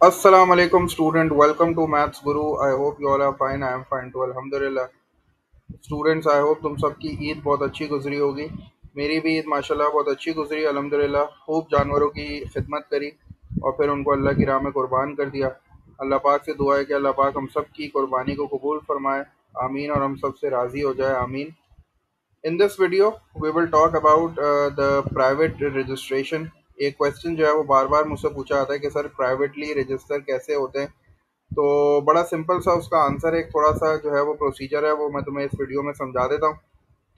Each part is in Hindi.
Assalamu alaikum student, welcome to Maths Guru. I hope you all are fine. I am fine too, Alhamdulillah. Students, I hope तुम सबकी ईद बहुत अच्छी गुजरी होगी। मेरी भी ईद माशाल्लाह बहुत अच्छी गुजरी, अल्हम्दुलिल्लाह। खूब जानवरों की खिदमत करी और फिर उनको अल्लाह की राह में कुर्बान कर दिया। अल्लाह पाक से दुआ है कि अल्लाह पाक हम सब की कुर्बानी को कबूल फरमाए, आमीन, और हम सब से राज़ी हो जाए, आमीन। In this video we will talk about the private registration. एक क्वेश्चन जो है वो बार बार मुझसे पूछा जाता है कि सर प्राइवेटली रजिस्टर कैसे होते हैं। तो बड़ा सिंपल सा उसका आंसर है, एक थोड़ा सा जो है वो प्रोसीजर है, वो मैं तुम्हें इस वीडियो में समझा देता हूँ।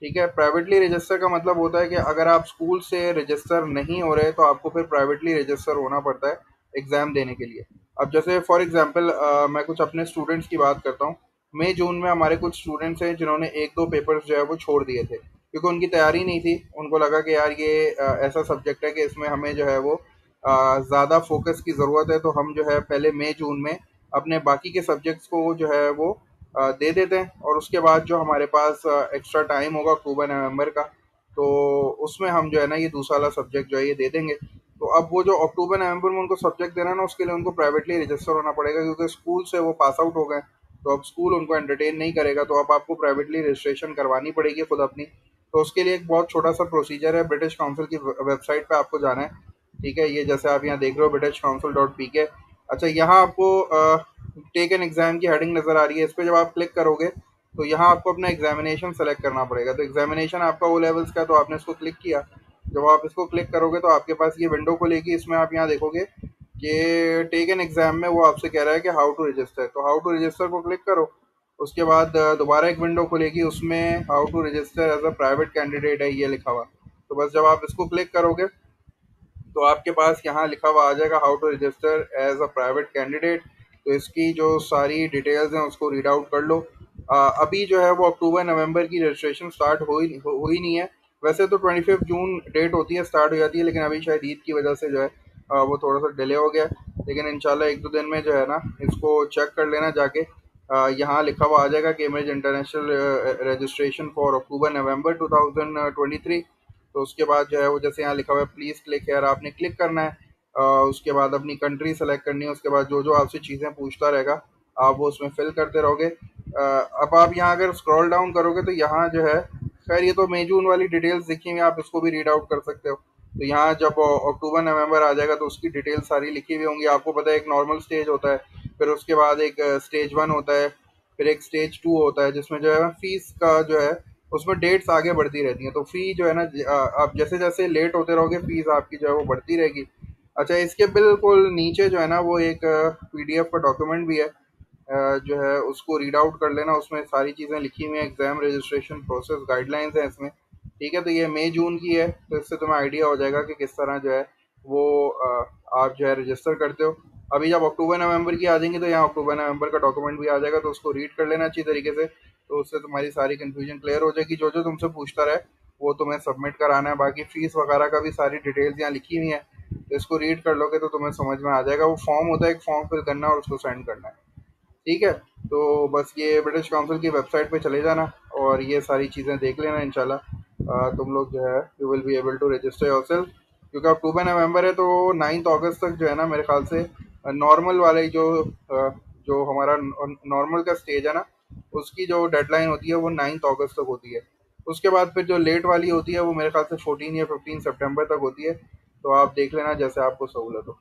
ठीक है, प्राइवेटली रजिस्टर का मतलब होता है कि अगर आप स्कूल से रजिस्टर नहीं हो रहे तो आपको फिर प्राइवेटली रजिस्टर होना पड़ता है एग्ज़ाम देने के लिए। अब जैसे फॉर एग्जांपल मैं कुछ अपने स्टूडेंट्स की बात करता हूँ। मई जून में हमारे कुछ स्टूडेंट्स हैं जिन्होंने एक दो पेपर्स जो है वो छोड़ दिए थे क्योंकि उनकी तैयारी नहीं थी। उनको लगा कि यार ये ऐसा सब्जेक्ट है कि इसमें हमें जो है वो ज़्यादा फोकस की ज़रूरत है, तो हम जो है पहले मई जून में अपने बाकी के सब्जेक्ट्स को जो है वो दे देते हैं, और उसके बाद जो हमारे पास एक्स्ट्रा टाइम होगा अक्टूबर नवंबर का, तो उसमें हम जो है ना ये दूसरा वाला सब्जेक्ट जो है ये दे देंगे। तो अब वो जो अक्टूबर नवंबर में उनको सब्जेक्ट देना है ना, उसके लिए उनको प्राइवेटली रजिस्टर होना पड़ेगा क्योंकि स्कूल से वो पास आउट हो गए। तो अब स्कूल उनको एंटरटेन नहीं करेगा, तो अब आपको प्राइवेटली रजिस्ट्रेशन करवानी पड़ेगी खुद अपनी। तो उसके लिए एक बहुत छोटा सा प्रोसीजर है, ब्रिटिश काउंसिल की वेबसाइट पे आपको जाना है। ठीक है, ये जैसे आप यहाँ देख रहे हो british council.pk। अच्छा, यहाँ आपको टेक एन एग्जाम की हेडिंग नज़र आ रही है, इस पर जब आप क्लिक करोगे तो यहाँ आपको अपना एग्जामिनेशन सेलेक्ट करना पड़ेगा। तो एग्जामिनेशन आपका ओ लेवल्स का, तो आपने इसको क्लिक किया। जब आप इसको क्लिक करोगे तो आपके पास ये विंडो खुलेगी। इसमें आप यहाँ देखोगे कि टेक एन एग्जाम में वो आपसे कह रहा है कि हाउ टू रजिस्टर, तो हाउ टू रजिस्टर को क्लिक करो। उसके बाद दोबारा एक विंडो खुलेगी, उसमें how to register as a private candidate है ये लिखा हुआ। तो बस जब आप इसको क्लिक करोगे तो आपके पास यहाँ लिखा हुआ आ जाएगा how to register as a private candidate. तो इसकी जो सारी डिटेल्स हैं उसको रीड आउट कर लो। अभी जो है वो अक्टूबर नवंबर की रजिस्ट्रेशन स्टार्ट हो ही नहीं है। वैसे तो 25 जून डेट होती है, स्टार्ट हो जाती है, लेकिन अभी शायद ईद की वजह से जो है वो थोड़ा सा डिले हो गया। लेकिन इंशाल्लाह एक दो दिन में जो है ना इसको चेक कर लेना जाके। यहाँ लिखा हुआ आ जाएगा Cambridge international registration for October November 2023। तो उसके बाद जो है वो जैसे यहाँ लिखा हुआ है प्लीज़ क्लिक हेयर, आपने क्लिक करना है। उसके बाद अपनी कंट्री सेलेक्ट करनी है। उसके बाद जो जो आपसे चीज़ें पूछता रहेगा आप वो उसमें फिल करते रहोगे। अब आप यहाँ अगर स्क्रॉल डाउन करोगे तो यहाँ जो है, खैर ये तो मई जून वाली डिटेल्स लिखी हुई हैं, आप इसको भी रीड आउट कर सकते हो। तो यहाँ जब अक्टूबर नवंबर आ जाएगा तो उसकी डिटेल्स सारी लिखी हुई होंगी। आपको पता है एक नॉर्मल स्टेज होता है, फिर उसके बाद एक स्टेज 1 होता है, फिर एक स्टेज 2 होता है जिसमें जो है फीस का जो है उसमें डेट्स आगे बढ़ती रहती हैं। तो फ़ी जो है ना आप जैसे जैसे लेट होते रहोगे फ़ीस आपकी जो है वो बढ़ती रहेगी। अच्छा, इसके बिल्कुल नीचे जो है ना वो एक पीडीएफ का डॉक्यूमेंट भी है, जो है उसको रीड आउट कर लेना। उसमें सारी चीज़ें लिखी हुई हैं, एग्ज़ाम रजिस्ट्रेशन प्रोसेस गाइडलाइंस हैं इसमें। ठीक है, तो ये मई जून की है, तो इससे तुम्हें आइडिया हो जाएगा कि किस तरह जो है वो आप जो है रजिस्टर करते हो। अभी जब अक्टूबर नवंबर की आ जाएंगी तो यहाँ अक्टूबर नवंबर का डॉक्यूमेंट भी आ जाएगा, तो उसको रीड कर लेना अच्छी तरीके से। तो उससे तुम्हारी सारी कन्फ्यूजन क्लियर हो जाएगी। जो जो तुमसे पूछता रहे वो तुम्हें सबमिट कराना है। बाकी फ़ीस वगैरह का भी सारी डिटेल्स यहाँ लिखी हुई हैं, तो इसको रीड कर लोगे तो तुम्हें समझ में आ जाएगा। वो फॉर्म होता है, एक फॉर्म फिल करना है और उसको सेंड करना है। ठीक है, तो बस ये ब्रिटिश काउंसिल की वेबसाइट पे चले जाना और ये सारी चीज़ें देख लेना इंशाल्लाह। तुम लोग जो है you will be able to register yourself. क्योंकि अक्टूबर नवंबर है तो 9 अगस्त तक जो है ना मेरे ख्याल से नॉर्मल वाले जो हमारा नॉर्मल का स्टेज है ना उसकी जो डेडलाइन होती है वो 9 अगस्त तक होती है। उसके बाद फिर जो लेट वाली होती है वो मेरे ख्याल से 14 या 15 सितंबर तक होती है। तो आप देख लेना जैसे आपको सहूलत हो।